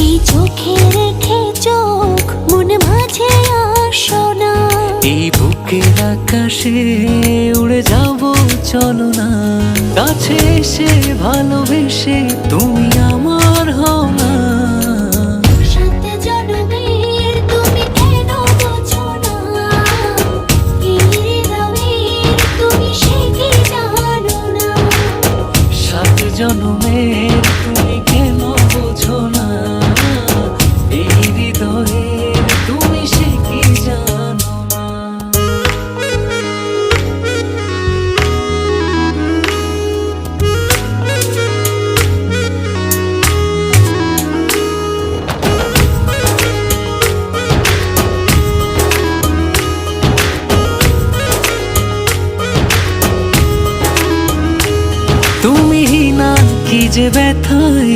এই চোখে রেখে চোখ মনে মাঝে আসো না। এই বুকের আকাশে উড়ে যাব চলো না, কাছে এসে ভালোবেসে তুমি আমার হও না। সাত জনমের তুমি কেন বোঝো না, এই হৃদয়ের তুমি সে কি জানো না। সাত জনমের তুমি কেন বোঝো না, এই হৃদয়ের তুমি সে কি জানো না। তুমি না কি যে ব্যথাই